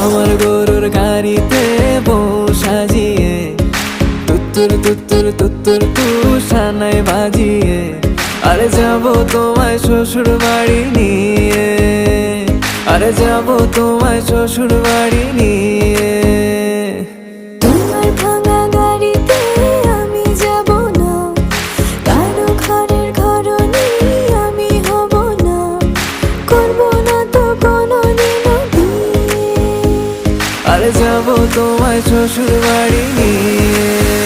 আমার গরুর গাড়িতে বউ সাজিয়ে তুত্তুর তুত্তুর তুত্তুর তুষানায় বাজিয়ে আরে যাবো তোমায় শ্বশুর বাড়ি নিয়ে, আরে যাবো তোমায় শ্বশুর বাড়ি নিয়ে। তোমার ভাঙা গাড়িতে আমি যাব না, কারো ঘরের ঘরনি আমি হব না, করব না তো কোনোদিনও বিয়ে। আরে যাবো তোমায় শ্বশুর বাড়ি নিয়ে।